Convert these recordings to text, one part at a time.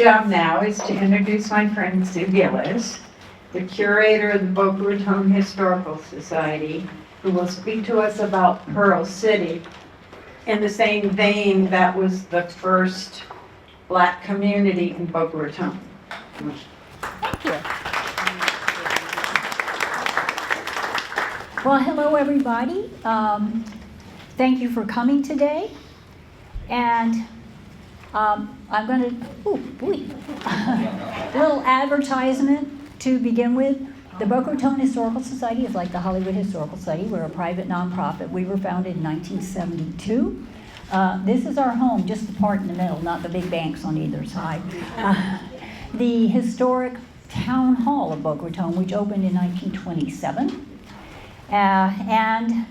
job now is to introduce my friend Sue Gillis, the curator of the Boca Raton Historical Society, who will speak to us about Pearl City in the same vein that was the first Black community in Boca Raton. Thank you. Well, hello everybody. Thank you for coming today. And I'm going to, a little advertisement to begin with. The Boca Raton Historical Society is like the Hollywood Historical Society. We're a private nonprofit. We were founded in 1972. This is our home, just the part in the middle, not the big banks on either side. The historic Town Hall of Boca Raton, which opened in 1927. And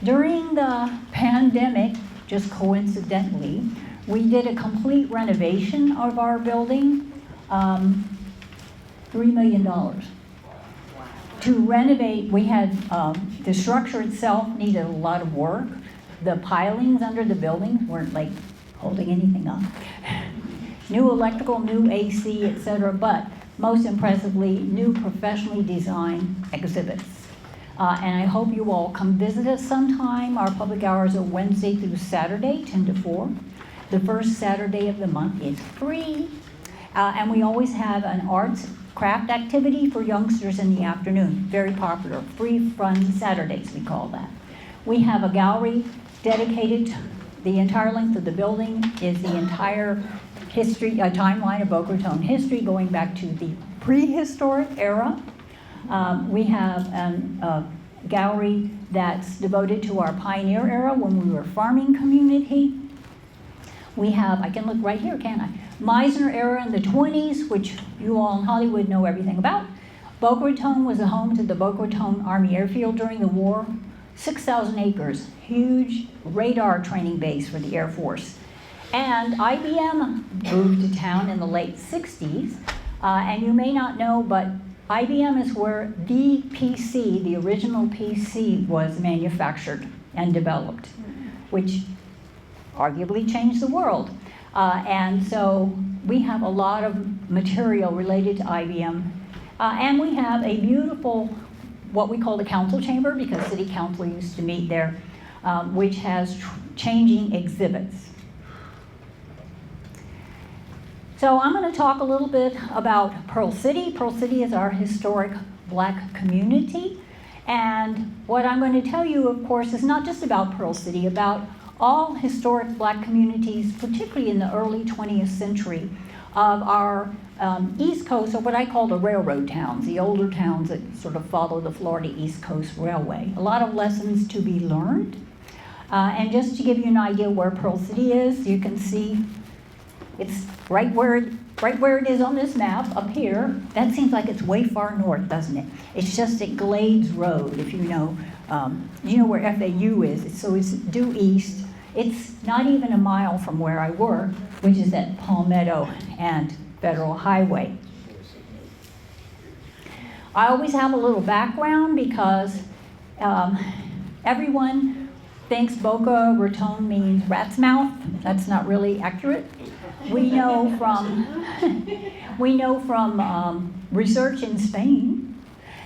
during the pandemic, just coincidentally, we did a complete renovation of our building, $3 million. To renovate, we had, the structure itself needed a lot of work. The pilings under the building weren't like holding anything up. New electrical, new AC, etc., but most impressively, new professionally designed exhibits. And I hope you all come visit us sometime. Our public hours are Wednesday through Saturday, 10 to 4. The first Saturday of the month is free. And we always have an arts craft activity for youngsters in the afternoon. Very popular. Free Fun Saturdays, we call that. We have a gallery dedicated. The entire length of the building is the entire history, timeline of Boca Raton history going back to the prehistoric era. We have a gallery that's devoted to our pioneer era when we were a farming community. We have, I can look right here, can't I? Meisner era in the 20s, which you all in Hollywood know everything about. Boca Raton was a home to the Boca Raton Army Airfield during the war. 6,000 acres, huge radar training base for the Air Force. And IBM moved to town in the late 60s. And you may not know, but IBM is where the PC, the original PC, was manufactured and developed, which arguably changed the world. And so we have a lot of material related to IBM. And we have a beautiful, what we call the council chamber, because city council used to meet there, which has changing exhibits. So I'm going to talk a little bit about Pearl City. Pearl City is our historic Black community. And what I'm going to tell you, of course, is not just about Pearl City, about all historic Black communities, particularly in the early 20th century, of our East Coast, or what I call the railroad towns, the older towns that sort of follow the Florida East Coast Railway. A lot of lessons to be learned. And just to give you an idea where Pearl City is, you can see it's right where it is on this map, up here. That seems like it's way far north, doesn't it? It's just at Glades Road, if you know where FAU is. So it's due east. It's not even a mile from where I work, which is at Palmetto and Federal Highway. I always have a little background because everyone thinks Boca Raton means rat's mouth. That's not really accurate. We know from research in Spain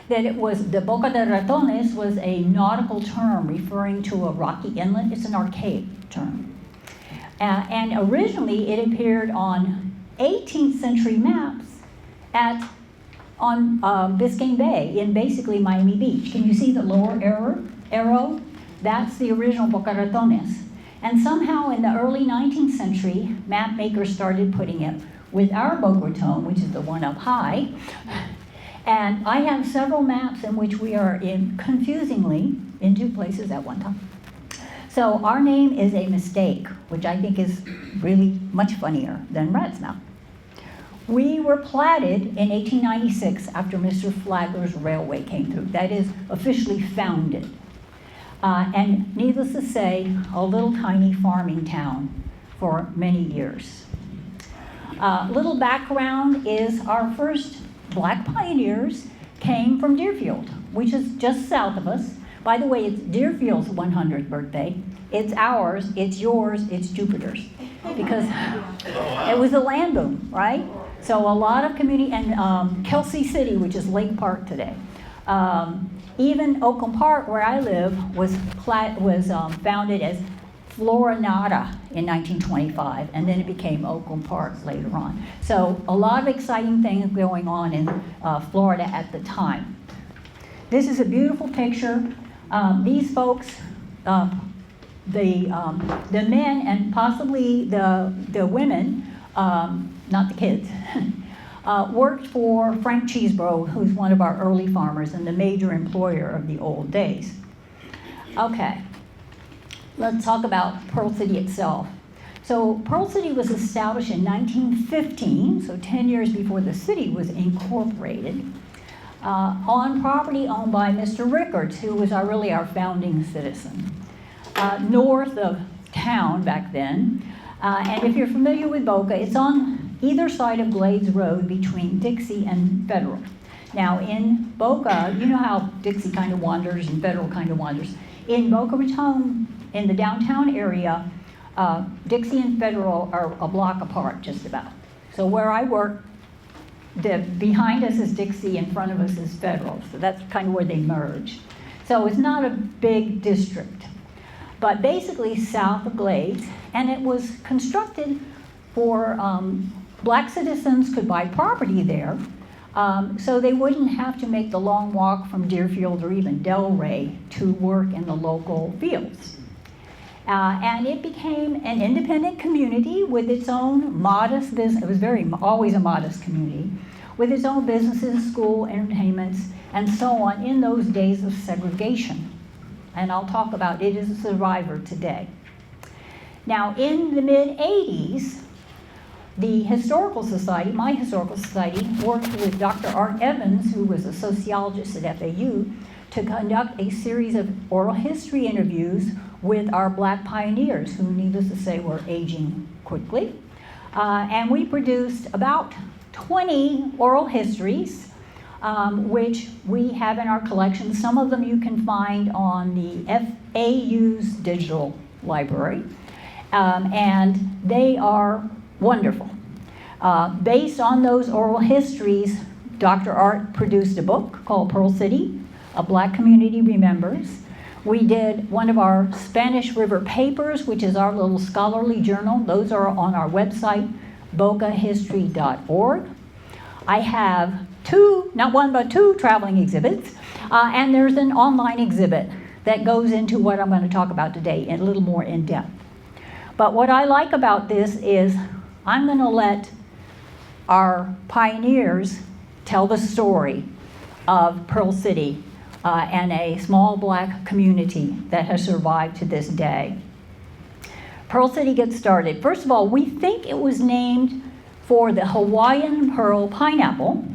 that it was the Boca de Ratones was a nautical term referring to a rocky inlet. It's an archaic term. And originally it appeared on 18th century maps on Biscayne Bay in basically Miami Beach. Can you see the lower arrow? That's the original Boca Ratones. And somehow in the early 19th century, map makers started putting it with our Boca Raton, which is the one up high. And I have several maps in which we are confusingly in two places at one time. So our name is a mistake, which I think is really much funnier than rat's mouth. We were platted in 1896 after Mr. Flagler's railway came through. That is officially founded. And needless to say, a little tiny farming town for many years. Little background is our first Black pioneers came from Deerfield, which is just south of us. By the way, it's Deerfield's 100th birthday it's ours, it's yours, it's Jupiter's. Because it was a land boom, right? So a lot of community, and Kelsey City, which is Lake Park today. Even Oakland Park, where I live, was founded as Florinata in 1925, and then it became Oakland Park later on. So a lot of exciting things going on in Florida at the time. This is a beautiful picture. These folks, the men and possibly the women, not the kids, worked for Frank Cheesebro, who's one of our early farmers and the major employer of the old days. Okay. Let's talk about Pearl City itself. So Pearl City was established in 1915, so 10 years before the city was incorporated, on property owned by Mr. Rickards, who was really our founding citizen, north of town back then. And if you're familiar with Boca, it's on either side of Glades Road between Dixie and Federal. Now in Boca, you know how Dixie kind of wanders and Federal kind of wanders. In Boca Raton, in the downtown area, Dixie and Federal are a block apart, just about. So where I work, behind us is Dixie, in front of us is Federal. So that's kind of where they merge. So it's not a big district, but basically south of Glades, and it was constructed for black citizens could buy property there, so they wouldn't have to make the long walk from Deerfield or even Delray to work in the local fields. And it became an independent community with its own modest business. It was always a modest community, with its own businesses, school, entertainments, and so on in those days of segregation. And I'll talk about it as a survivor today. Now, in the mid-'80s, the Historical Society, my Historical Society, worked with Dr. Art Evans, who was a sociologist at FAU, to conduct a series of oral history interviews with our black pioneers, who, needless to say, were aging quickly. And we produced about 20 oral histories, which we have in our collection. Some of them you can find on the FAU's digital library. And they are wonderful. Based on those oral histories, Dr. Art produced a book called Pearl City, A Black Community Remembers. We did one of our Spanish River papers, which is our little scholarly journal. Those are on our website, bocahistory.org. I have not one, but two traveling exhibits, and there's an online exhibit that goes into what I'm going to talk about today in a little more in depth. But what I like about this is I'm going to let our pioneers tell the story of Pearl City and a small black community that has survived to this day. Pearl City gets started. First of all, we think it was named for the Hawaiian pearl pineapple.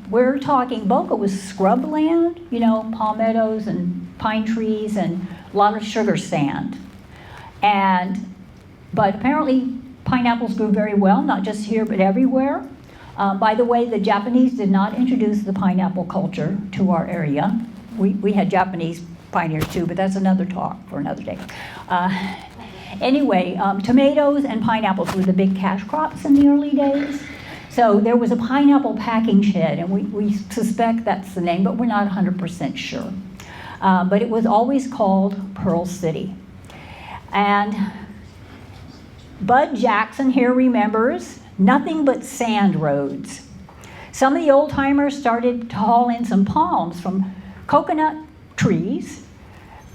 We're talking, Boca was scrubland, palmettos and pine trees and a lot of sugar sand. But apparently pineapples grew very well, not just here but everywhere. By the way, the Japanese did not introduce the pineapple culture to our area. We had Japanese pioneers too, but that's another talk for another day. Anyway, tomatoes and pineapples were the big cash crops in the early days. So there was a pineapple packing shed, and we suspect that's the name, but we're not 100% sure. But it was always called Pearl City. And Bud Jackson here remembers nothing but sand roads. Some of the old timers started to haul in some palms from coconut trees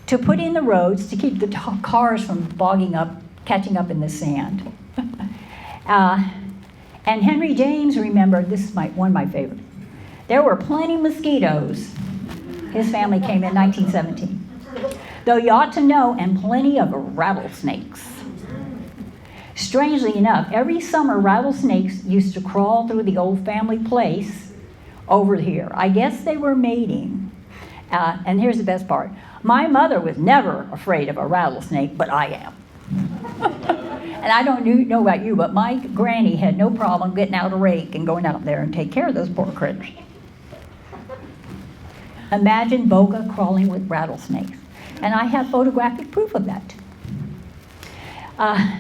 to put in the roads to keep the cars from bogging up, catching up in the sand. And Henry James remembered, this is one of my favorites, there were plenty of mosquitoes. His family came in 1917. Though you ought to know, and plenty of rattlesnakes. Strangely enough, every summer rattlesnakes used to crawl through the old family place over here. I guess they were mating. And here's the best part. My mother was never afraid of a rattlesnake, but I am. And I don't know about you, but my granny had no problem getting out a rake and going out there and take care of those poor critters. Imagine Boca crawling with rattlesnakes. And I have photographic proof of that.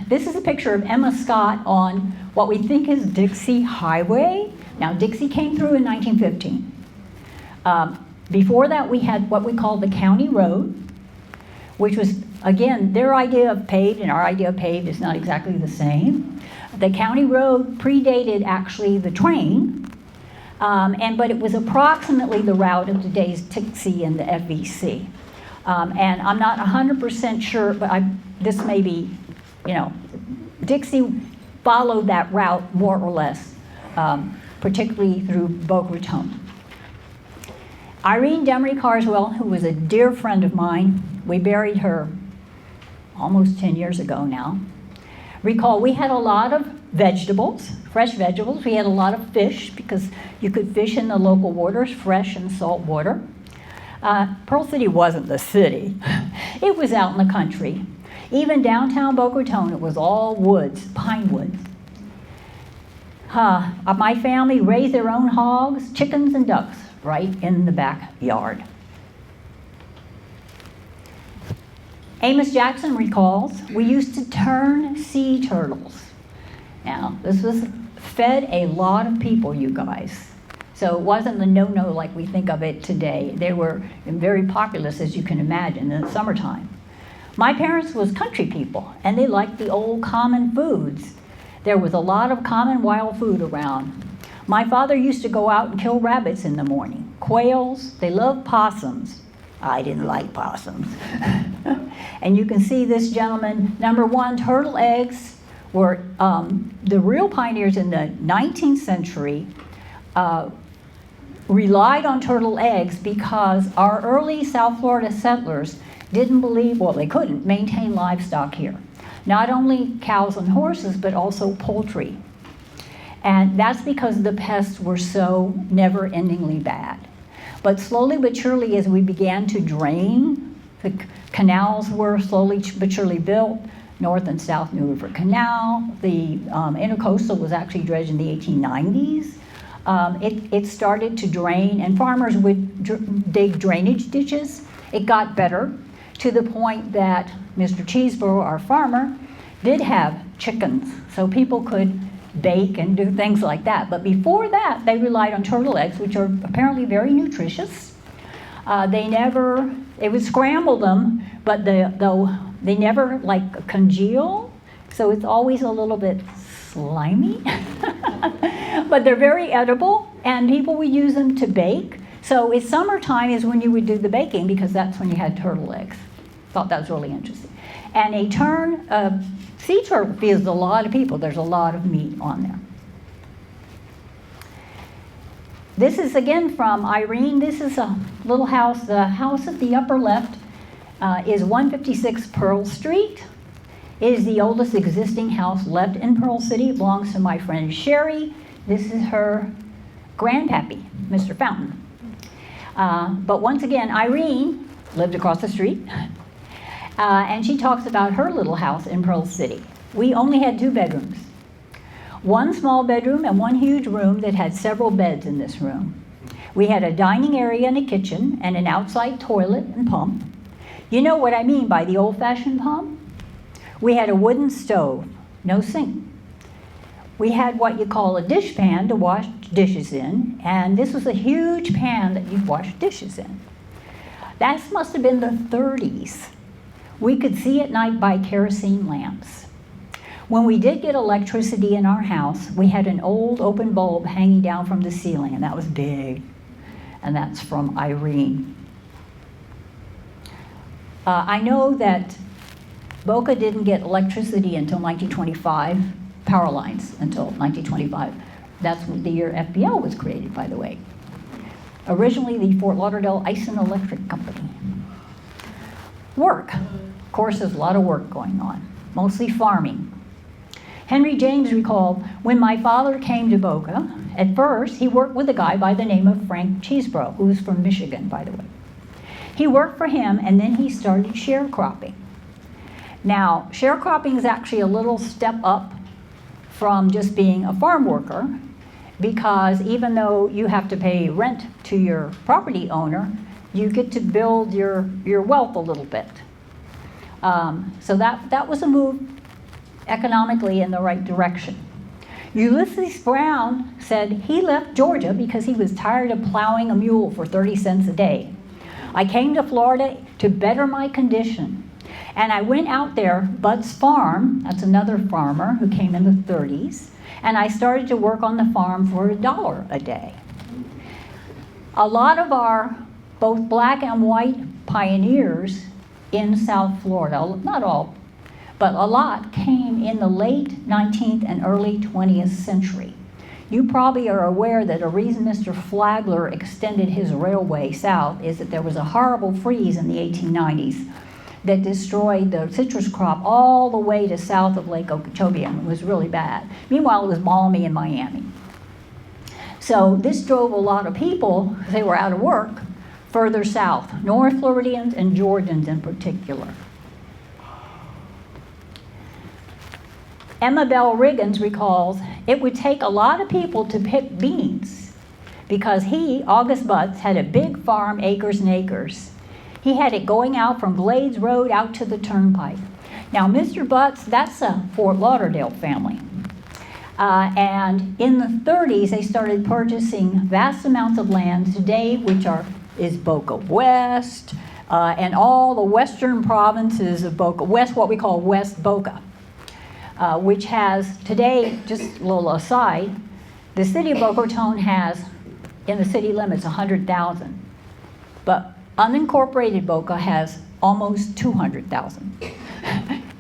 This is a picture of Emma Scott on what we think is Dixie Highway. Now, Dixie came through in 1915. Before that, we had what we call the county road, which was, again, their idea of paved and our idea of paved is not exactly the same. The county road predated actually the train, but it was approximately the route of today's Dixie and the FEC. And I'm not 100% sure, but this may be, Dixie followed that route more or less, particularly through Boca Raton. Irene Demery Carswell, who was a dear friend of mine, we buried her almost 10 years ago now. Recall, we had a lot of vegetables, fresh vegetables. We had a lot of fish because you could fish in the local waters, fresh and salt water. Pearl City wasn't the city. It was out in the country. Even downtown Boca Raton, it was all woods, pine woods. My family raised their own hogs, chickens, and ducks right in the backyard. Amos Jackson recalls, we used to turn sea turtles. Now, this was fed a lot of people, you guys. So it wasn't the no-no like we think of it today. They were very populous, as you can imagine, in the summertime. My parents was country people, and they liked the old common foods. There was a lot of common wild food around. My father used to go out and kill rabbits in the morning. Quails, they loved possums. I didn't like possums. And you can see this gentleman, number one, turtle eggs were the real pioneers in the 19th century relied on turtle eggs because our early South Florida settlers didn't believe, well, they couldn't maintain livestock here. Not only cows and horses, but also poultry. And that's because the pests were so never-endingly bad. But slowly but surely, as we began to drain, the canals were slowly but surely built, North and South New River Canal. The intercoastal was actually dredged in the 1890s. It started to drain, and farmers would dig drainage ditches. It got better to the point that Mr. Cheeseborough, our farmer, did have chickens, so people could bake and do things like that. But before that, they relied on turtle eggs, which are apparently very nutritious. They would scramble them, but they never congeal, so it's always a little bit slimy. But they're very edible, and people would use them to bake. So it's summertime is when you would do the baking, because that's when you had turtle eggs. Thought that was really interesting. And a sea turtle feeds a lot of people. There's a lot of meat on there. This is again from Irene. This is a little house. The house at the upper left is 156 Pearl Street. It is the oldest existing house left in Pearl City. It belongs to my friend Sherry. This is her grandpappy, Mr. Fountain. But once again, Irene lived across the street. And she talks about her little house in Pearl City. We only had 2 bedrooms. One small bedroom and one huge room that had several beds in this room. We had a dining area and a kitchen and an outside toilet and pump. You know what I mean by the old-fashioned pump? We had a wooden stove, no sink. We had what you call a dish pan to wash dishes in, and this was a huge pan that you'd wash dishes in. That must have been the 30s. We could see at night by kerosene lamps. When we did get electricity in our house, we had an old open bulb hanging down from the ceiling, and that was big. And that's from Irene. I know that Boca didn't get electricity until 1925, power lines until 1925. That's the year FPL was created, by the way. Originally the Fort Lauderdale Ice and Electric Company. Work. Of course, there's a lot of work going on, mostly farming. Henry James recalled, when my father came to Boca, at first he worked with a guy by the name of Frank Cheeseborough, who's from Michigan, by the way. He worked for him, and then he started sharecropping. Now, sharecropping is actually a little step up from just being a farm worker, because even though you have to pay rent to your property owner, you get to build your wealth a little bit. So that was a move economically in the right direction. Ulysses Brown said he left Georgia because he was tired of plowing a mule for 30 cents a day. I came to Florida to better my condition. And I went out there, Bud's Farm, that's another farmer who came in the 30s, and I started to work on the farm for $1 a day. A lot of our both black and white pioneers in South Florida, not all, but a lot came in the late 19th and early 20th century. You probably are aware that a reason Mr. Flagler extended his railway south is that there was a horrible freeze in the 1890s that destroyed the citrus crop all the way to south of Lake Okeechobee, and it was really bad. Meanwhile, it was balmy in Miami. So this drove a lot of people, they were out of work, further south, North Floridians and Georgians in particular. Emma Bell Riggins recalls, it would take a lot of people to pick beans because he, August Butts, had a big farm, acres and acres. He had it going out from Glades Road out to the turnpike. Now, Mr. Butts, that's a Fort Lauderdale family. And in the 30s, they started purchasing vast amounts of land today, which is Boca West, and all the western provinces of Boca West, what we call West Boca, which has today, just a little aside, the city of Boca Raton has, in the city limits, 100,000. But unincorporated Boca has almost 200,000.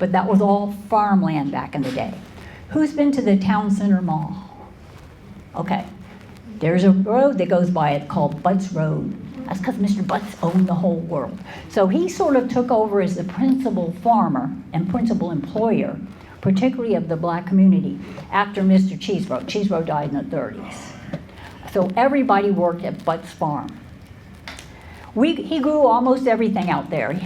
But that was all farmland back in the day. Who's been to the Town Center Mall? Okay. There's a road that goes by it called Butts Road. That's because Mr. Butts owned the whole world. So he sort of took over as the principal farmer and principal employer, particularly of the black community, after Mr. Cheesebro. Cheesebro died in the 30s. So everybody worked at Butts Farm. He grew almost everything out there.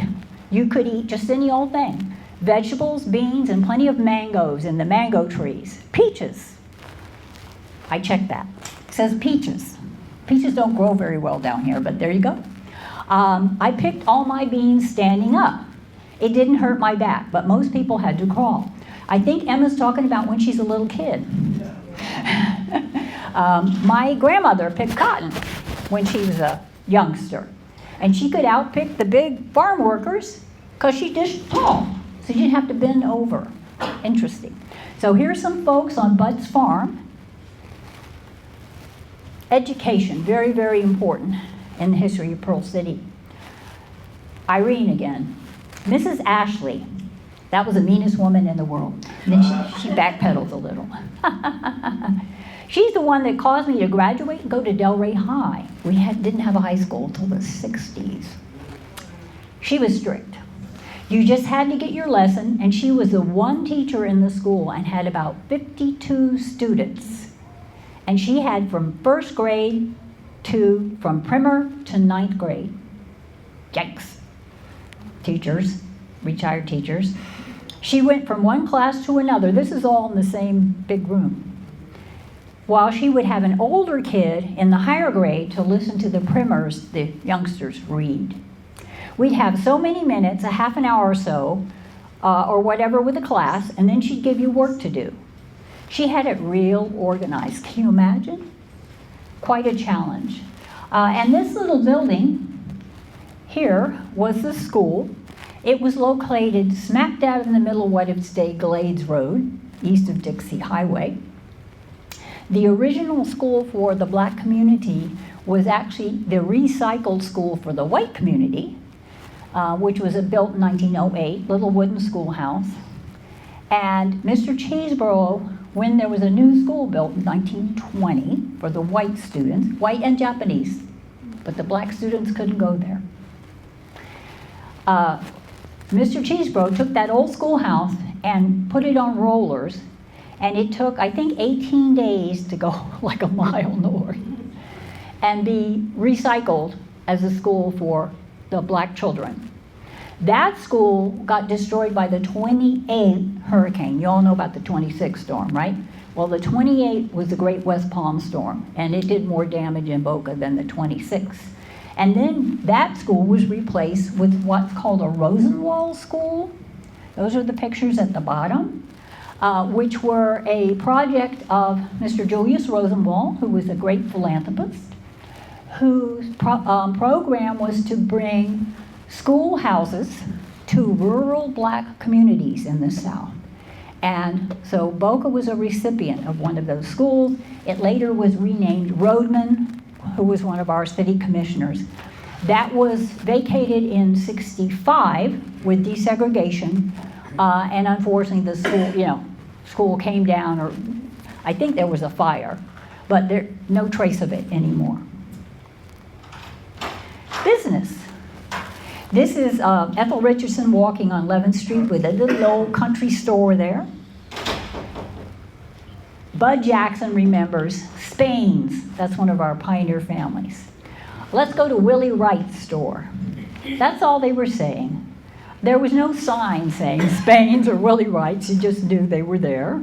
You could eat just any old thing. Vegetables, beans, and plenty of mangoes in the mango trees. Peaches. I checked that. It says peaches. Peaches don't grow very well down here, but there you go. I picked all my beans standing up. It didn't hurt my back, but most people had to crawl. I think Emma's talking about when she's a little kid. My grandmother picked cotton when she was a youngster. And she could outpick the big farm workers because she's just tall. So you didn't have to bend over. Interesting. So here's some folks on Bud's Farm. Education, very, very important in the history of Pearl City. Irene again. Mrs. Ashley. That was the meanest woman in the world. And then she backpedaled a little. She's the one that caused me to graduate and go to Delray High. We didn't have a high school until the 60s. She was strict. You just had to get your lesson, and she was the one teacher in the school and had about 52 students. And she had from first grade from primer to ninth grade. Yikes. Teachers, retired teachers. She went from one class to another. This is all in the same big room. While she would have an older kid in the higher grade to listen to the primers, the youngsters, read. We'd have so many minutes, a half an hour or so, or whatever with the class, and then she'd give you work to do. She had it real organized. Can you imagine? Quite a challenge. And this little building here was the school. It was located smack dab in the middle of what is today Glades Road, east of Dixie Highway. The original school for the black community was actually the recycled school for the white community, which was built in 1908, little wooden schoolhouse. And Mr. Cheeseborough, when there was a new school built in 1920 for the white students, white and Japanese, but the black students couldn't go there. Mr. Cheeseborough took that old schoolhouse and put it on rollers. And it took, I think, 18 days to go like a mile north and be recycled as a school for the black children. That school got destroyed by the 28th hurricane. You all know about the 26th storm, right? Well, the 28th was the Great West Palm Storm, and it did more damage in Boca than the 26th. And then that school was replaced with what's called a Rosenwald school. Those are the pictures at the bottom, which were a project of Mr. Julius Rosenwald, who was a great philanthropist, whose program was to bring schoolhouses to rural black communities in the South. And so Boca was a recipient of one of those schools. It later was renamed Rodman, who was one of our city commissioners. That was vacated in '65 with desegregation, and unfortunately the school, school came down, or I think there was a fire, but there's no trace of it anymore. Business. This is Ethel Richardson walking on 11th Street with a little old country store there. Bud Jackson remembers Spain's. That's one of our pioneer families. Let's go to Willie Wright's store. That's all they were saying. There was no sign saying Spain's or Willie Wright's. You just knew they were there.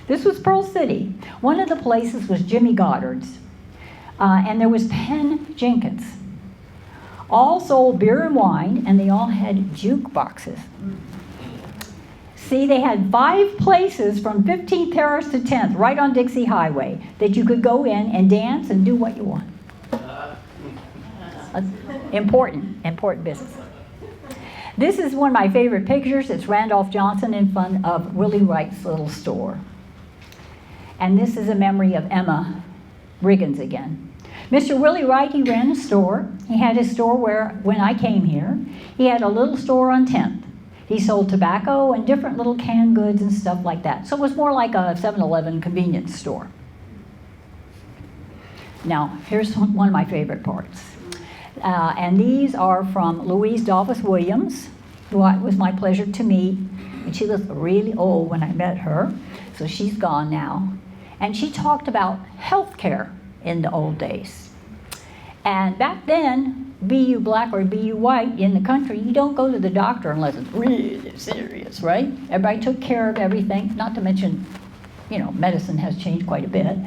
This was Pearl City. One of the places was Jimmy Goddard's. And there was Penn Jenkins. All sold beer and wine, and they all had jukeboxes. See, they had 5 places from 15th Terrace to 10th, right on Dixie Highway, that you could go in and dance and do what you want. Important business. This is one of my favorite pictures. It's Randolph Johnson in front of Willie Wright's little store. And this is a memory of Emma Riggins again. Mr. Willie Wright, he ran a store. He had his store where, when I came here, he had a little store on 10th. He sold tobacco and different little canned goods and stuff like that. So it was more like a 7-Eleven convenience store. Now, here's one of my favorite parts. And these are from Louise Dolphus Williams, who it was my pleasure to meet. And she looked really old when I met her, so she's gone now. And she talked about health care in the old days. And back then, be you black or be you white in the country, you don't go to the doctor unless it's really serious, right? Everybody took care of everything, not to mention, medicine has changed quite a bit.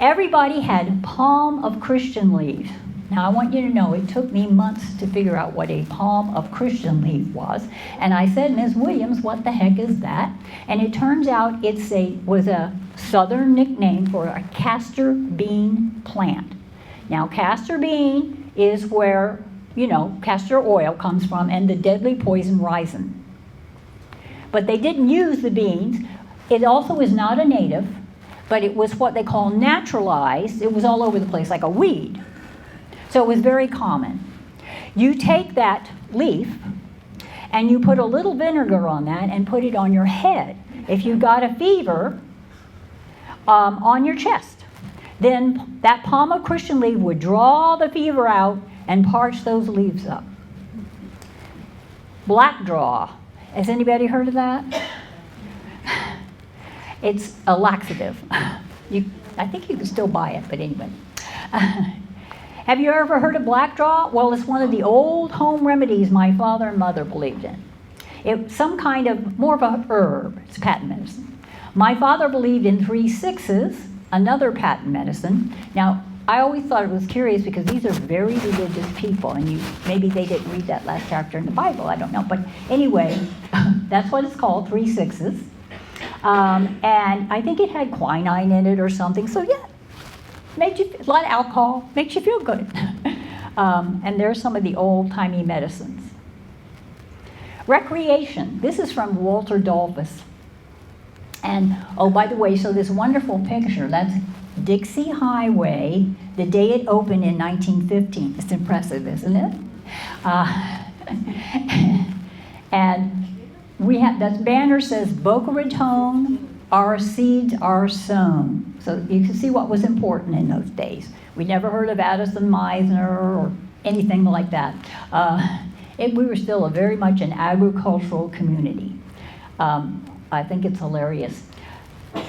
Everybody had palm of Christian leaf. Now, I want you to know, it took me months to figure out what a palm of Christian leaf was. And I said, Ms. Williams, what the heck is that? And it turns out it was a southern nickname for a castor bean plant. Now, castor bean is where, castor oil comes from, and the deadly poison ricin. But they didn't use the beans. It also is not a native, but it was what they call naturalized. It was all over the place, like a weed. So it was very common. You take that leaf and you put a little vinegar on that and put it on your head. If you got a fever, on your chest, then that palm of Christian leaf would draw the fever out and parch those leaves up. Black draw. Has anybody heard of that? It's a laxative. I think you can still buy it, but anyway. Have you ever heard of black draw? Well, it's one of the old home remedies my father and mother believed in. It's some kind of, more of a herb. It's patent medicine. My father believed in 3-6s, another patent medicine. Now, I always thought it was curious because these are very religious people, and maybe they didn't read that last chapter in the Bible, I don't know. But anyway, that's what it's called, 3-6s. And I think it had quinine in it or something. So yeah, a lot of alcohol, makes you feel good. And there's some of the old-timey medicines. Recreation. This is from Walter Dolphus. And, oh, by the way, so this wonderful picture, that's Dixie Highway, the day it opened in 1915. It's impressive, isn't it? And that banner says, Boca Raton, our seeds are sown. So you can see what was important in those days. We never heard of Addison Meisner or anything like that. We were still very much an agricultural community. I think it's hilarious.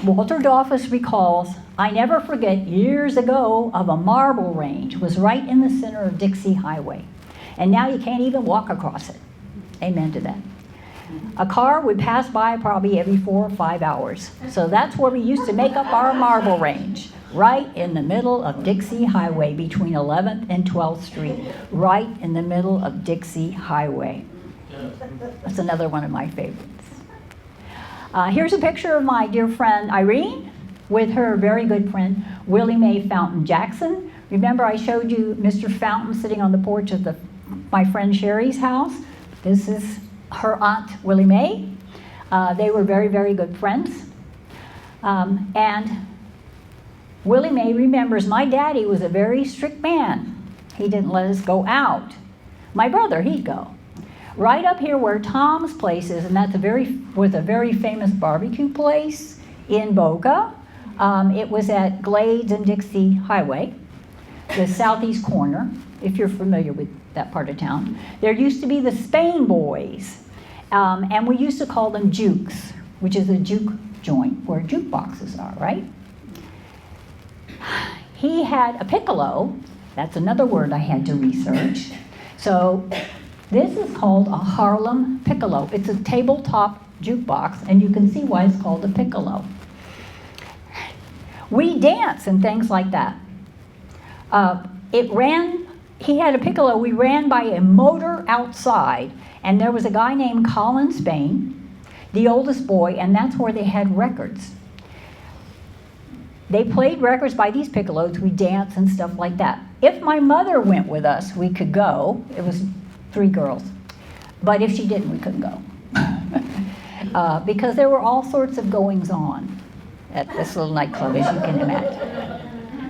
Walter Dolphus recalls, I never forget years ago of a marble range was right in the center of Dixie Highway. And now you can't even walk across it. Amen to that. A car would pass by probably every 4 or 5 hours. So that's where we used to make up our marble range. right in the middle of Dixie Highway between 11th and 12th Street, right in the middle of Dixie Highway. That's another one of my favorites. Here's a picture of my dear friend Irene with her very good friend Willie Mae Fountain Jackson. Remember I showed you Mr. Fountain sitting on the porch of my friend Sherry's house? This is her aunt Willie Mae. They were very, very good friends. And Willie Mae remembers my daddy was a very strict man. He didn't let us go out. My brother, he'd go. Right up here where Tom's place is, and that's was a very famous barbecue place in Boca. It was at Glades and Dixie Highway, the southeast corner, if you're familiar with that part of town. There used to be the Spain Boys, and we used to call them jukes, which is a juke joint where jukeboxes are, right? He had a piccolo. That's another word I had to research. So this is called a Harlem piccolo. It's a tabletop jukebox, and you can see why it's called a piccolo. We dance and things like that. He had a piccolo. We ran by a motor outside, and there was a guy named Colin Spain, the oldest boy, and that's where they had records. They played records by these piccolos. We danced and stuff like that. If my mother went with us, we could go. It was 3 girls. But if she didn't, we couldn't go. Because there were all sorts of goings on at this little nightclub, as you can imagine.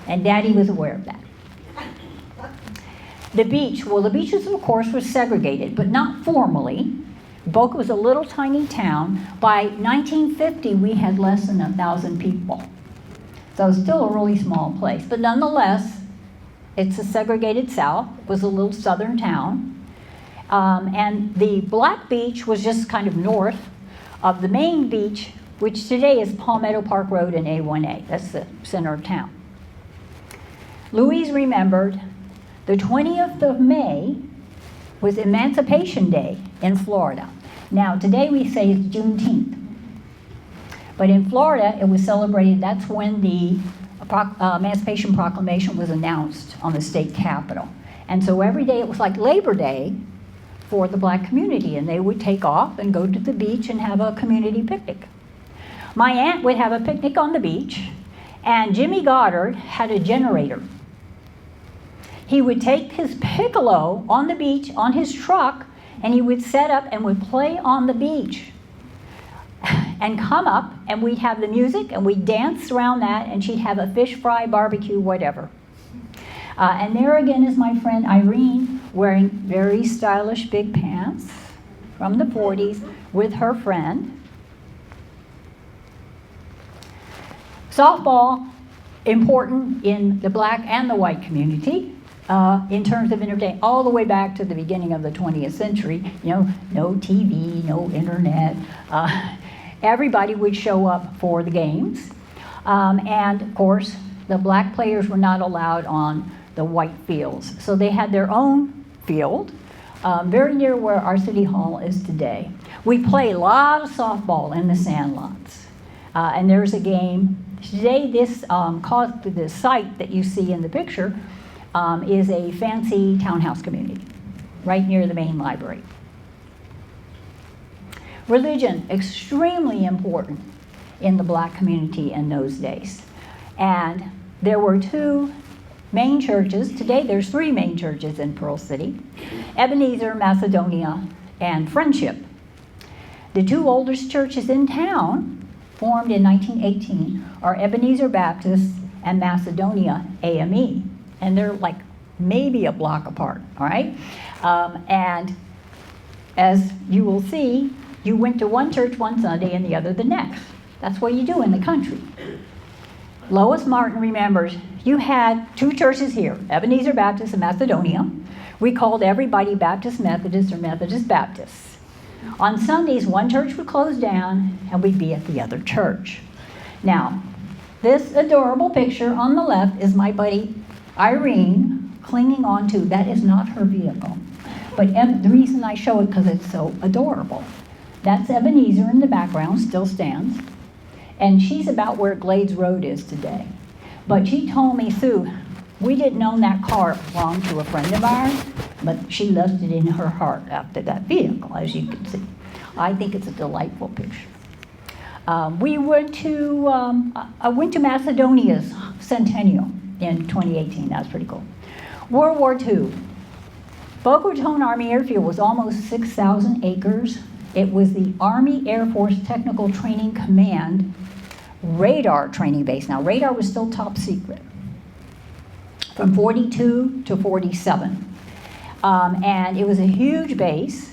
And Daddy was aware of that. The beach, well, the beaches, of course, were segregated, but not formally. Boca was a little tiny town. By 1950, we had less than 1,000 people. So it was still a really small place. But nonetheless, it's a segregated South. It was a little southern town. And the Black Beach was just kind of north of the main beach, which today is Palmetto Park Road and A1A. That's the center of town. Louise remembered the 20th of May was Emancipation Day in Florida. Now, today we say it's Juneteenth. But in Florida, it was celebrated. That's when the Emancipation Proclamation was announced on the state capitol. And so every day it was like Labor Day for the Black community, and they would take off and go to the beach and have a community picnic. My aunt would have a picnic on the beach, and Jimmy Goddard had a generator. He would take his piccolo on the beach on his truck, and he would set up and would play on the beach and come up, and we'd have the music, and we'd dance around that, and she'd have a fish fry, barbecue, whatever. And there again is my friend Irene, wearing very stylish big pants from the 40s with her friend. Softball, important in the Black and the white community. In terms of entertainment, all the way back to the beginning of the 20th century, no TV, no internet. Everybody would show up for the games. And of course, the Black players were not allowed on the white fields. So they had their own field, very near where our city hall is today. We play a lot of softball in the sandlots. And there's a game. Today, this site that you see in the picture is a fancy townhouse community right near the main library. Religion, extremely important in the Black community in those days. And there were 2 main churches. Today there's 3 main churches in Pearl City: Ebenezer, Macedonia, and Friendship. The 2 oldest churches in town, formed in 1918, are Ebenezer Baptist and Macedonia AME. And they're like maybe a block apart, all right? And as you will see, you went to one church one Sunday and the other the next. That's what you do in the country. Lois Martin remembers you had 2 churches here, Ebenezer Baptist and Macedonia. We called everybody Baptist Methodist or Methodist Baptist. On Sundays, one church would close down and we'd be at the other church. Now, this adorable picture on the left is my buddy Irene clinging on to. That is not her vehicle. But the reason I show it because it's so adorable. That's Ebenezer in the background, still stands. And she's about where Glades Road is today. But she told me, Sue, we didn't own that car, it belonged to a friend of ours, but she loved it in her heart after that vehicle, as you can see. I think it's a delightful picture. I went to Macedonia's centennial in 2018. That's pretty cool. World War II. Boca Raton Army Airfield was almost 6,000 acres. It was the Army Air Force Technical Training Command radar training base. Now, radar was still top secret from 42 to 47. And it was a huge base,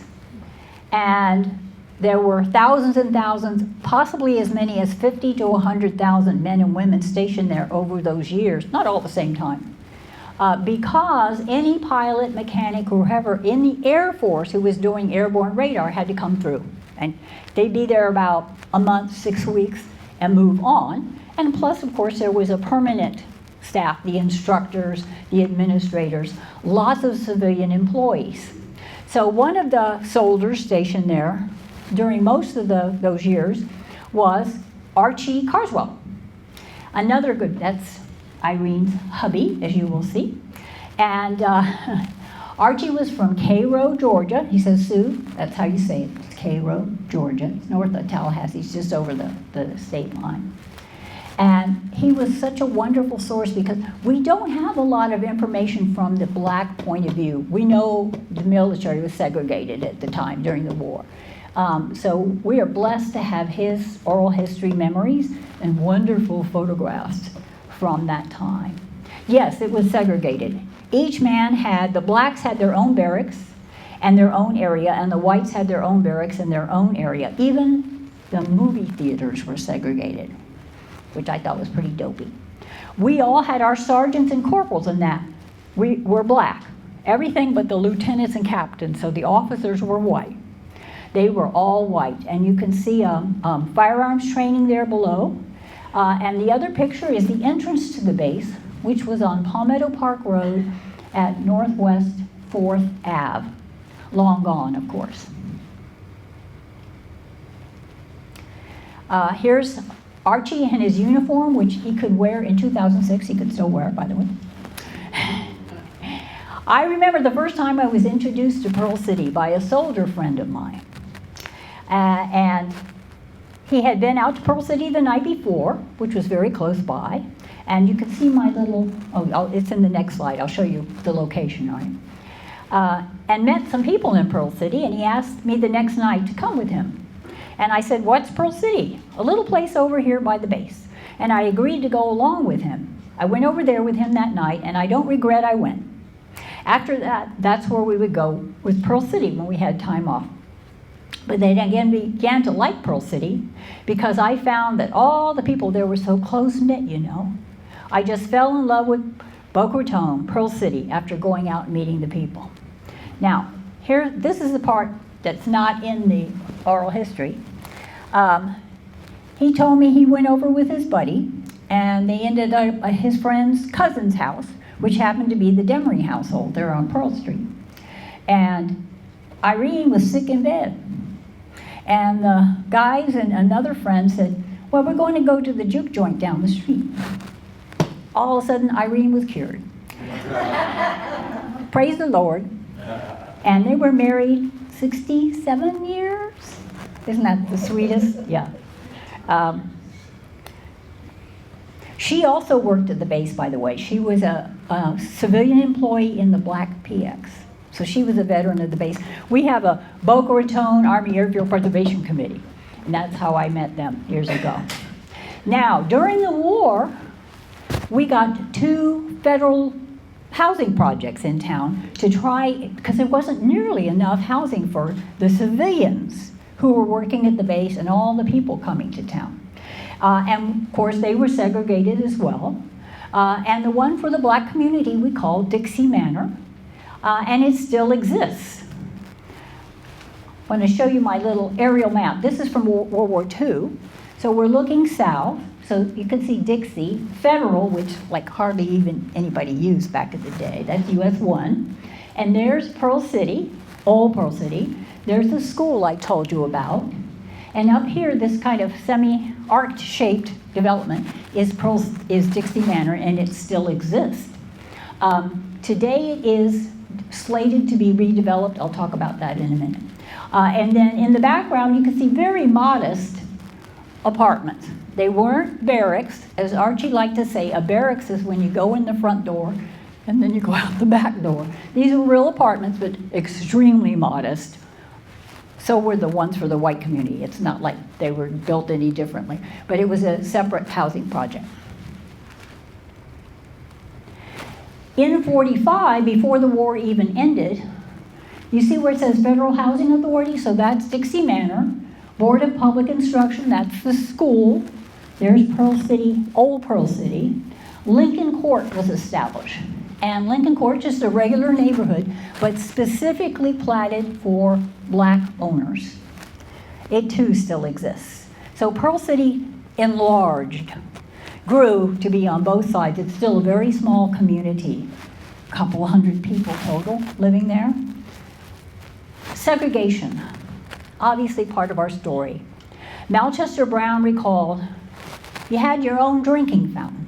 and there were thousands and thousands, possibly as many as 50 to 100,000 men and women stationed there over those years, not all at the same time. Because any pilot, mechanic, or whoever in the Air Force who was doing airborne radar had to come through. And they'd be there about a month, 6 weeks, and move on. And plus, of course, there was a permanent staff, the instructors, the administrators, lots of civilian employees. So one of the soldiers stationed there during most of those years was Archie Carswell. Another good, that's Irene's hubby, as you will see. And Archie was from Cairo, Georgia. He says, Sue, that's how you say it, it's Cairo, Georgia. It's north of Tallahassee, it's just over the state line. And he was such a wonderful source because we don't have a lot of information from the black point of view. We know the military was segregated at the time during the war. So we are blessed to have his oral history memories and wonderful photographs from that time. Yes, it was segregated. Each man the blacks had their own barracks and their own area, and the whites had their own barracks and their own area. Even the movie theaters were segregated, which I thought was pretty dopey. We all had our sergeants and corporals in that. We were black. Everything but the lieutenants and captains, so the officers were white. They were all white, and you can see firearms training there below. And the other picture is the entrance to the base, which was on Palmetto Park Road at Northwest 4th Ave. Long gone, of course. Here's Archie in his uniform, which he could wear in 2006. He could still wear it, by the way. I remember the first time I was introduced to Pearl City by a soldier friend of mine. And he had been out to Pearl City the night before, which was very close by. And you can see my little, it's in the next slide. I'll show you the location on it. And met some people in Pearl City, and he asked me the next night to come with him. And I said, what's Pearl City? A little place over here by the base. And I agreed to go along with him. I went over there with him that night, and I don't regret I went. After that, that's where we would go with Pearl City when we had time off. But then again began to like Pearl City because I found that all the people there were so close-knit, you know. I just fell in love with Boca Raton, Pearl City, after going out and meeting the people. Now, this is the part that's not in the oral history. He told me he went over with his buddy, and they ended up at his friend's cousin's house, which happened to be the Demery household there on Pearl Street. And Irene was sick in bed. And the guys and another friend said, well, we're going to go to the juke joint down the street. All of a sudden, Irene was cured. Praise the Lord. And they were married 67 years. Isn't that the sweetest? Yeah. She also worked at the base, by the way. She was a civilian employee in the Black PX. So she was a veteran of the base. We have a Boca Raton Army Airfield Preservation Committee, and that's how I met them years ago. Now, during the war, we got 2 federal housing projects in town to try, because there wasn't nearly enough housing for the civilians who were working at the base and all the people coming to town. And of course, they were segregated as well. And the one for the black community we called Dixie Manor. And it still exists. I want to show you my little aerial map. This is from World War II. So we're looking south. So you can see Dixie, Federal, which like hardly even anybody used back in the day. That's US 1. And there's Pearl City, old Pearl City. There's the school I told you about. And up here, this kind of arc-shaped development is Dixie Manor, and it still exists. Today it is slated to be redeveloped. I'll talk about that in a minute. And then in the background, you can see very modest apartments. They weren't barracks. As Archie liked to say, a barracks is when you go in the front door and then you go out the back door. These were real apartments, but extremely modest. So were the ones for the white community. It's not like they were built any differently, but it was a separate housing project. In 45, before the war even ended, you see where it says Federal Housing Authority? So that's Dixie Manor. Board of Public Instruction, that's the school. There's Pearl City, Old Pearl City. Lincoln Court was established. And Lincoln Court, just a regular neighborhood, but specifically platted for black owners. It too still exists. So Pearl City enlarged, grew to be on both sides. It's still a very small community, a couple hundred people total living there. Segregation, obviously part of our story. Malchester Brown recalled, you had your own drinking fountain.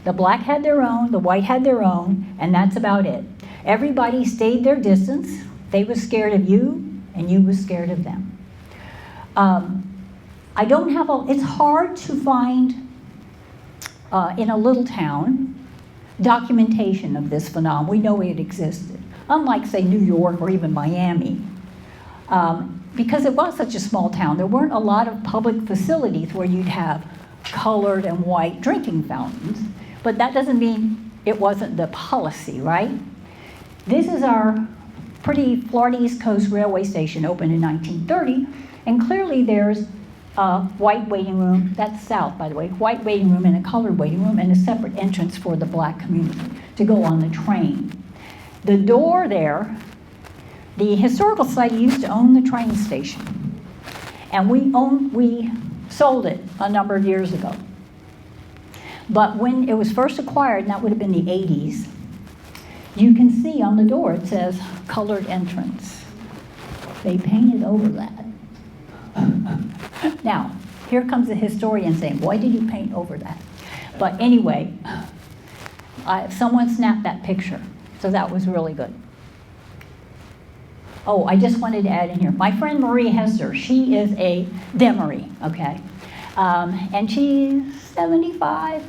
The black had their own, the white had their own, and that's about it. Everybody stayed their distance. They were scared of you, and you were scared of them. It's hard to find in a little town documentation of this phenomenon. We know it existed, unlike, say, New York or even Miami. Because it was such a small town, there weren't a lot of public facilities where you'd have colored and white drinking fountains, but that doesn't mean it wasn't the policy, right? This is our pretty Florida East Coast railway station, opened in 1930, and clearly there's a white waiting room, that's south, by the way, white waiting room and a colored waiting room, and a separate entrance for the black community to go on the train. The door there, the Historical Society used to own the train station, and we sold it a number of years ago. But when it was first acquired, and that would have been the 80s, you can see on the door it says colored entrance. They painted over that. Now, here comes the historian saying, why did you paint over that? But anyway, someone snapped that picture, so that was really good. Oh, I just wanted to add in here. My friend Marie Hester, she is a Demery, okay? And she's 75.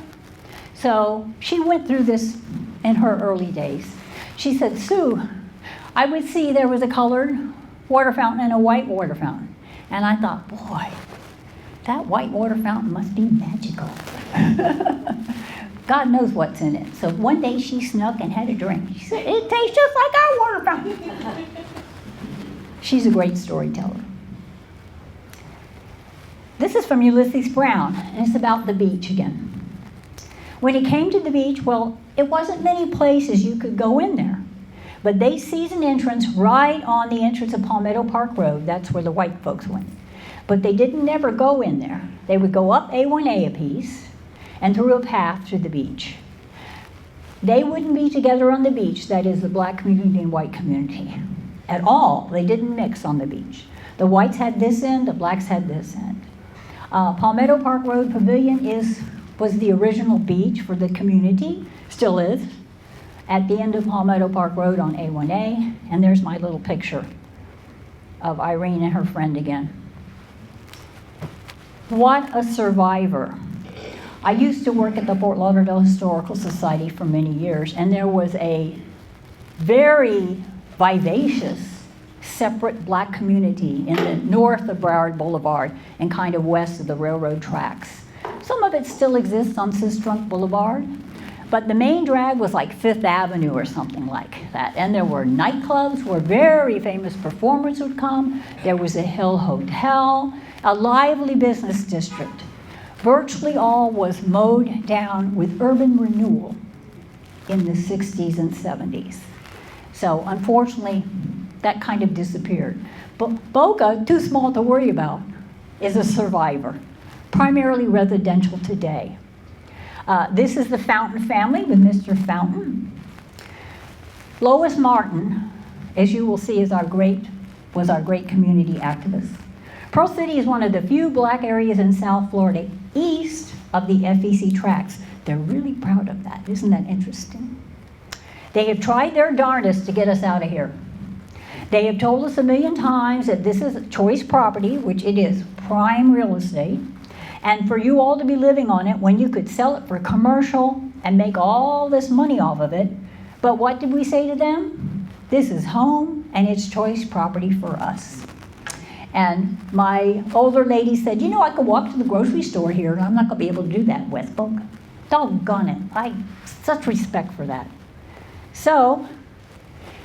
So she went through this in her early days. She said, Sue, I would see there was a colored water fountain and a white water fountain. And I thought, boy, that white water fountain must be magical. God knows what's in it. So one day she snuck and had a drink. She said, it tastes just like our water fountain. She's a great storyteller. This is from Ulysses Brown, and it's about the beach again. When he came to the beach, well, it wasn't many places you could go in there. But they seized an entrance right on the entrance of Palmetto Park Road. That's where the white folks went. But they didn't never go in there. They would go up A1A a piece and through a path to the beach. They wouldn't be together on the beach, that is the black community and white community, at all. They didn't mix on the beach. The whites had this end, the blacks had this end. Palmetto Park Road Pavilion was the original beach for the community, still is, at the end of Palmetto Park Road on A1A, and there's my little picture of Irene and her friend again. What a survivor. I used to work at the Fort Lauderdale Historical Society for many years, and there was a very vivacious, separate black community in the north of Broward Boulevard and kind of west of the railroad tracks. Some of it still exists on Sistrunk Boulevard, but the main drag was like Fifth Avenue or something like that. And there were nightclubs where very famous performers would come. There was a Hill Hotel, a lively business district. Virtually all was mowed down with urban renewal in the 60s and 70s. So unfortunately, that kind of disappeared. But Boca, too small to worry about, is a survivor, primarily residential today. This is the Fountain family with Mr. Fountain. Lois Martin, as you will see, was our great community activist. Pearl City is one of the few black areas in South Florida east of the FEC tracks. They're really proud of that. Isn't that interesting? They have tried their darndest to get us out of here. They have told us a million times that this is choice property, which it is, prime real estate, and for you all to be living on it when you could sell it for commercial and make all this money off of it. But what did we say to them? This is home and it's choice property for us. And my older lady said, you know, I could walk to the grocery store here and I'm not going to be able to do that in West Boca. Doggone it. I such respect for that. So,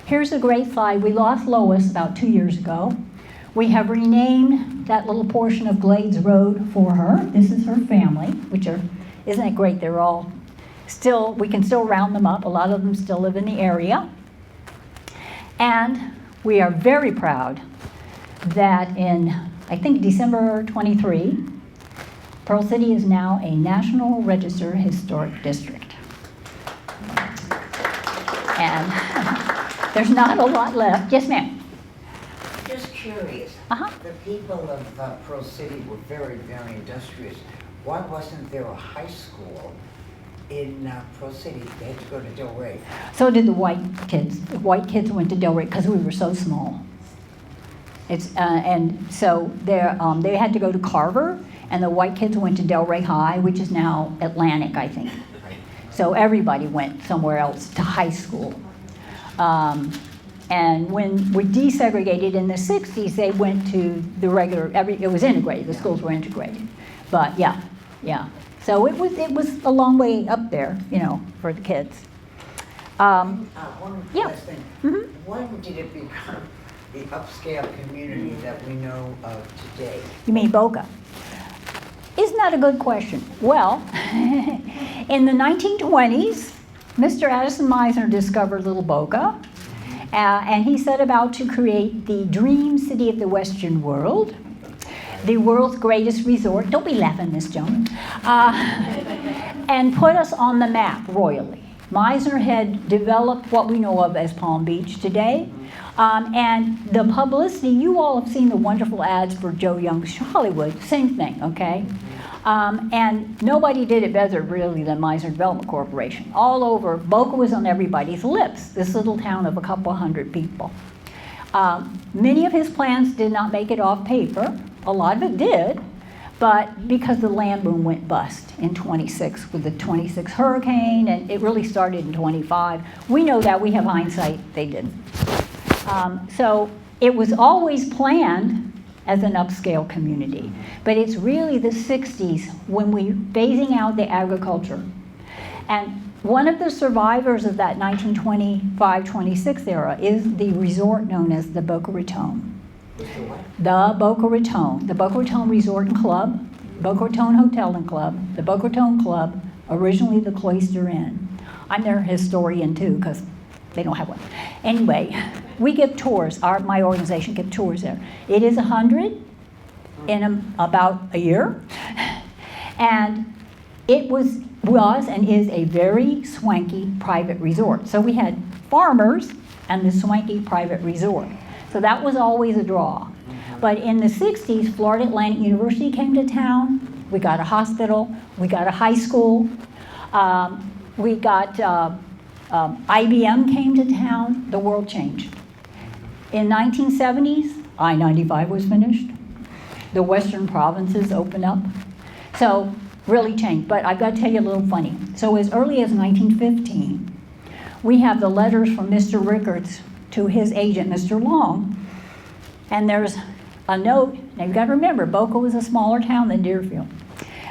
here's a great slide. We lost Lois about 2 years ago. We have renamed that little portion of Glades Road for her. This is her family, which are, isn't it great? They're all still, we can still round them up. A lot of them still live in the area. And we are very proud that in, I think, December 23, Pearl City is now a National Register Historic District. And there's not a lot left. Yes, ma'am. Just curious. The people of Pearl City were very, very industrious. Why wasn't there a high school in Pearl City? They had to go to Del Rey. So did the white kids. The white kids went to Del Rey because we were so small. And so they had to go to Carver, and the white kids went to Del Rey High, which is now Atlantic, I think. So everybody went somewhere else to high school. And when we desegregated in the 60s, they went to the regular, it was integrated, the schools were integrated. But yeah. So it was a long way up there, you know, for the kids. One Yeah. last thing. Mhm. When did it become the upscale community that we know of today? You mean Boca? Isn't that a good question? Well, in the 1920s, Mr. Addison Meisner discovered Little Boca, and he set about to create the dream city of the Western world, the world's greatest resort. Don't be laughing, Miss Jones. And put us on the map royally. Meisner had developed what we know of as Palm Beach today. And the publicity, you all have seen the wonderful ads for Joe Young's Hollywood, same thing, okay? And nobody did it better, really, than Meisner Development Corporation. All over, Boca was on everybody's lips, this little town of a couple hundred people. Many of his plans did not make it off paper. A lot of it did, but because the land boom went bust in 26 with the 26 hurricane, and it really started in 25. We know that, we have hindsight, they didn't. So it was always planned as an upscale community. But it's really the 60s when we phasing out the agriculture. And one of the survivors of that 1925-26 era is the resort known as the Boca Raton. The Boca Raton. The Boca Raton Resort and Club, Boca Raton Hotel and Club, the Boca Raton Club, originally the Cloister Inn. I'm their historian too, because they don't have one. Anyway, we give tours. My organization gives tours there. It is 100 in about a year. And it was and is a very swanky private resort. So we had farmers and the swanky private resort. So that was always a draw. But in the 60s, Florida Atlantic University came to town. We got a hospital. We got a high school. We got IBM came to town. The world changed. In 1970s, I-95 was finished. The western provinces opened up. So really changed. But I've got to tell you a little funny. So as early as 1915, we have the letters from Mr. Rickards to his agent, Mr. Long. And there's a note. Now you've got to remember, Boca was a smaller town than Deerfield.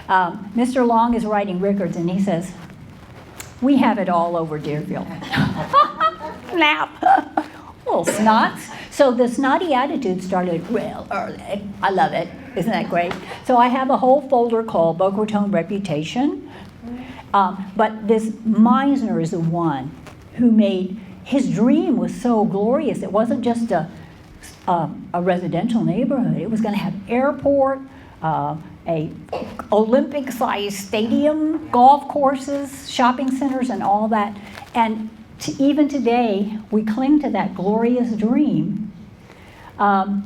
Mr. Long is writing Rickards, and he says, "We have it all over Deerfield." Snap. Little snots. So the snotty attitude started real early. I love it. Isn't that great? So I have a whole folder called Boca Raton Reputation. But this Meisner is the one who made, his dream was so glorious. It wasn't just a residential neighborhood. It was going to have airport, a Olympic-sized stadium, golf courses, shopping centers, and all that. And even today, we cling to that glorious dream.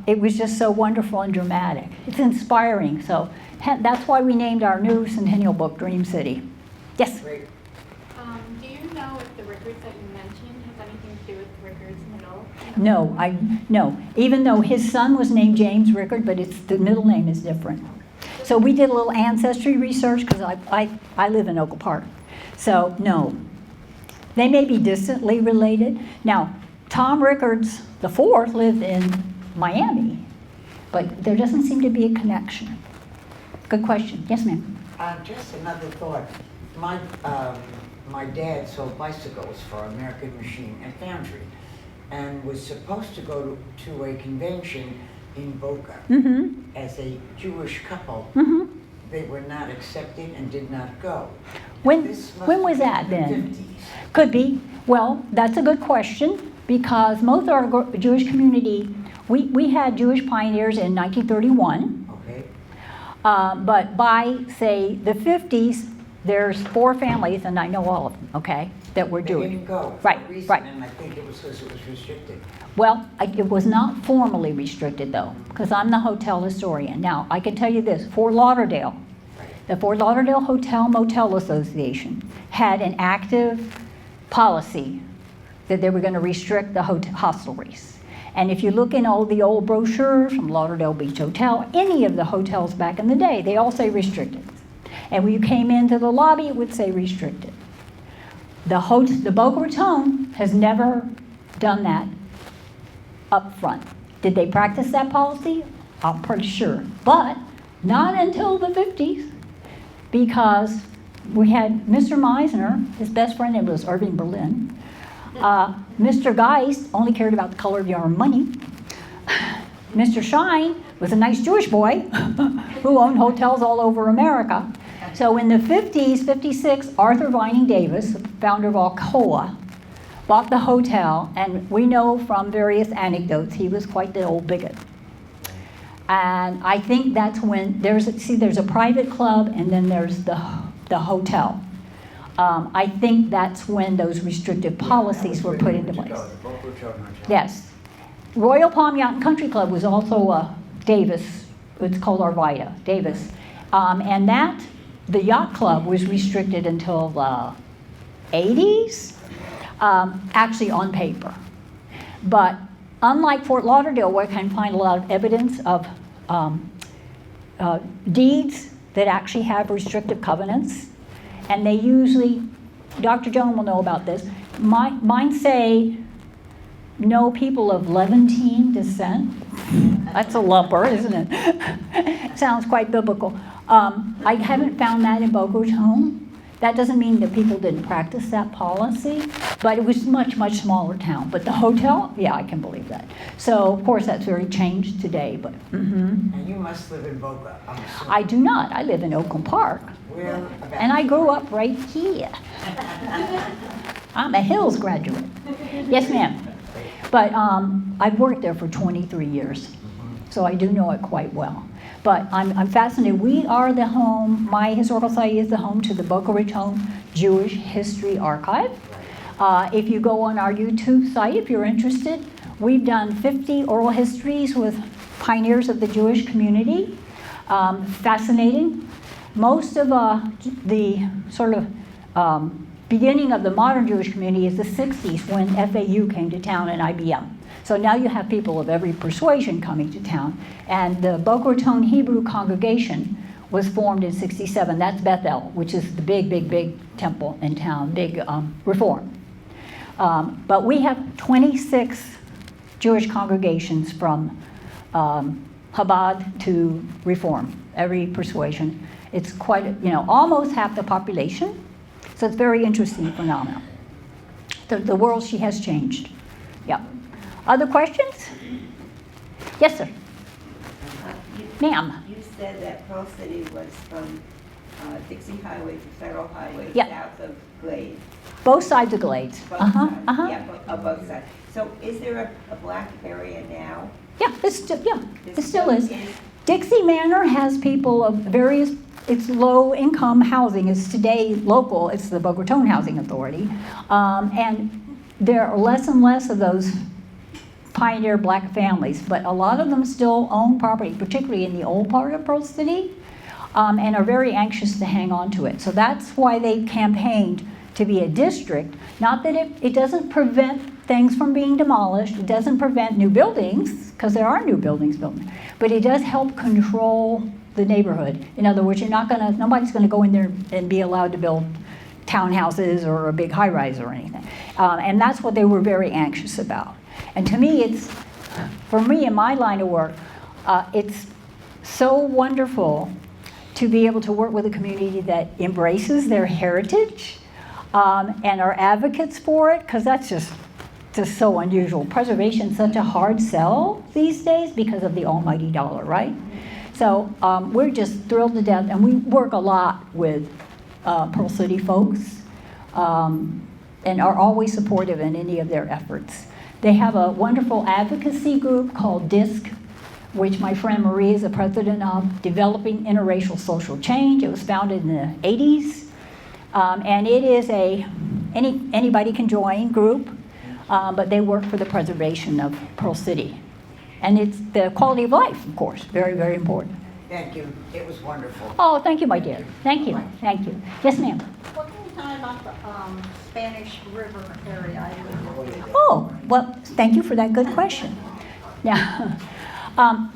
It was just so wonderful and dramatic. It's inspiring. So That's why we named our new centennial book Dream City. Yes? Great. Do you know if the records that you mentioned has anything to do with Rickard's middle? No. Even though his son was named James Rickard, but the middle name is different. So we did a little ancestry research because I live in Oak Park. So no, they may be distantly related. Now, Tom Rickards the fourth lived in Miami, but there doesn't seem to be a connection. Good question. Yes, ma'am. Just another thought. My dad sold bicycles for American Machine and Foundry, and was supposed to go to a convention in Boca as a Jewish couple. They were not accepted and did not go. When This must was have that been then? the 50s. Could be. Well, that's a good question because most of our Jewish community, we had Jewish pioneers in 1931, Okay. but by, say, the 50s, there's 4 families, and I know all of them, okay, that were They Jewish. didn't go for Right, a reason, right. and I think it was because it was restricted. Well, it was not formally restricted though, because I'm the hotel historian. Now, I can tell you this, Fort Lauderdale, the Fort Lauderdale Hotel Motel Association had an active policy that they were going to restrict the hostelries. And if you look in all the old brochures from Lauderdale Beach Hotel, any of the hotels back in the day, they all say restricted. And when you came into the lobby, it would say restricted. The Boca Raton has never done that up front. Did they practice that policy? I'm pretty sure. But not until the 50s, because we had Mr. Meisner, his best friend name was Irving Berlin. Mr. Geist only cared about the color of your money. Mr. Shine was a nice Jewish boy who owned hotels all over America. So in the 50s, 56, Arthur Vining Davis, the founder of Alcoa, bought the hotel, and we know from various anecdotes he was quite the old bigot. And I think that's when there's a private club and then there's the hotel. I think that's when those restrictive policies were put into place. Yes. Royal Palm Yacht and Country Club was also Davis. It's called Arvida, Davis. And the yacht club was restricted until the 80s, actually on paper. But unlike Fort Lauderdale, where I can find a lot of evidence of deeds that actually have restrictive covenants, and they usually, Dr. Joan will know about this, mine say no people of Levantine descent. That's a lumper, isn't it? Sounds quite biblical. I haven't found that in Boca Raton. That doesn't mean that people didn't practice that policy, but it was much, much smaller town. But the hotel, yeah, I can believe that. So, of course, that's very changed today. But And you must live in Boca, I'm assuming. I do not. I live in Oakland Park. Where about? And I grew up right here. I'm a Hills graduate. Yes, ma'am. But I've worked there for 23 years, so I do know it quite well. But I'm fascinated. We are the home, my historical society is the home to the Boca Raton Jewish History Archive. If you go on our YouTube site, if you're interested, we've done 50 oral histories with pioneers of the Jewish community. Fascinating. Most of the sort of beginning of the modern Jewish community is the 60s when FAU came to town and IBM. So now you have people of every persuasion coming to town. And the Boca Raton Hebrew congregation was formed in 67. That's Bethel, which is the big temple in town, big reform. But we have 26 Jewish congregations from Chabad to Reform, every persuasion. It's quite, almost half the population. So it's a very interesting phenomenon. The world has changed. Yeah. Other questions? Yes, sir. Ma'am. You said that Pearl City was from Dixie Highway to Federal Highway, Yep. south of Glade. Both sides of Glades. Both Uh-huh, sides. uh-huh. Yeah, both sides. So is there a black area now? Yeah, it still is. Dixie Manor has people of various, it's low-income housing. It's today local. It's the Boca Raton Housing Authority. And there are less and less of those pioneer black families, but a lot of them still own property, particularly in the old part of Pearl City. and are very anxious to hang on to it. So that's why they campaigned to be a district. Not that it doesn't prevent things from being demolished, it doesn't prevent new buildings, because there are new buildings built, but it does help control the neighborhood. In other words, nobody's gonna go in there and be allowed to build townhouses or a big high-rise or anything. And that's what they were very anxious about. And to me, for me in my line of work, it's so wonderful to be able to work with a community that embraces their heritage and are advocates for it, because that's just so unusual. Preservation is such a hard sell these days because of the almighty dollar, right? So we're just thrilled to death, and we work a lot with Pearl City folks and are always supportive in any of their efforts. They have a wonderful advocacy group called DISC, which my friend Marie is the president of, Developing Interracial Social Change. It was founded in the 80s. And it is anybody can join group, but they work for the preservation of Pearl City. And it's the quality of life, of course, very, very important. Thank you. It was wonderful. Oh, thank you, my dear. Thank you. Thank you. Yes, ma'am. What can you tell me about the Spanish River area? Oh, well, thank you for that good question. Now,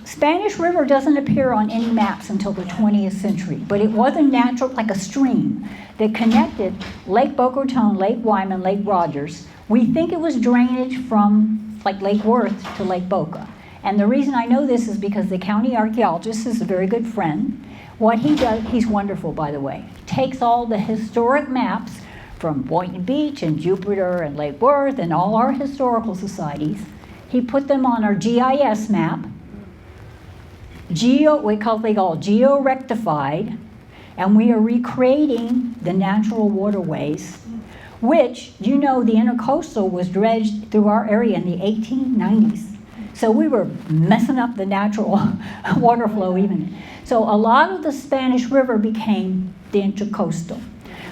Spanish River doesn't appear on any maps until the 20th century, but it was a natural, like a stream that connected Lake Boca Raton, Lake Wyman, Lake Rogers. We think it was drainage from like Lake Worth to Lake Boca. And the reason I know this is because the county archaeologist is a very good friend. What he does, he's wonderful, by the way, takes all the historic maps from Boynton Beach and Jupiter and Lake Worth and all our historical societies. He put them on our GIS map, they call geo-rectified, and we are recreating the natural waterways, which, the intercoastal was dredged through our area in the 1890s. So we were messing up the natural water flow even. So a lot of the Spanish River became the intercoastal.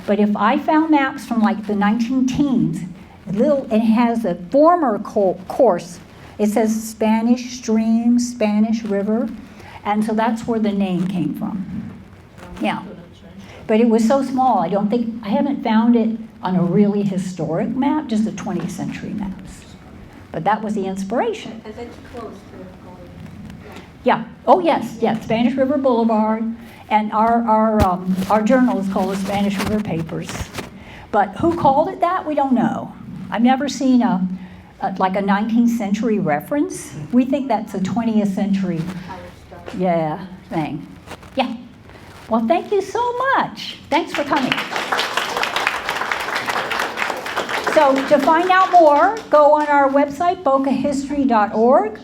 But if I found maps from like the 19-teens, it has a former course. It says Spanish Stream, Spanish River, and so that's where the name came from. Yeah. But it was so small, I haven't found it on a really historic map, just the 20th century maps. But that was the inspiration. Is it close to the Yeah. Oh, yes. Spanish River Boulevard, and our journal is called the Spanish River Papers. But who called it that? We don't know. I've never seen a 19th century reference. We think that's a 20th century thing. Yeah. Well, thank you so much. Thanks for coming. So to find out more, go on our website, bocahistory.org.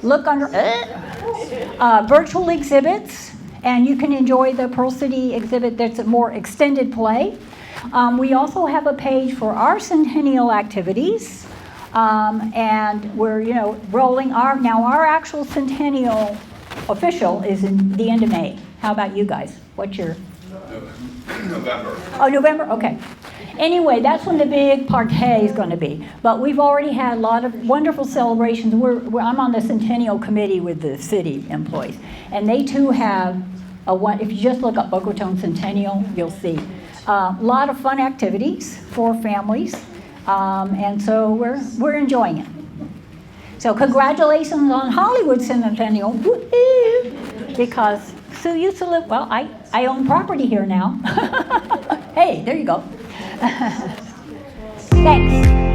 Look under virtual exhibits, and you can enjoy the Pearl City exhibit that's a more extended play. We also have a page for our centennial activities, and we're rolling our actual centennial official is in the end of May. How about you guys? What's your? November. Oh, November? Okay. Anyway, that's when the big party is going to be. But we've already had a lot of wonderful celebrations. I'm on the Centennial Committee with the city employees. And they too have, if you just look up Boca Raton Centennial, you'll see a lot of fun activities for families. And so we're enjoying it. So congratulations on Hollywood Centennial. Woo-hoo! Because Sue used to live, I own property here now. Hey, there you go. Thanks.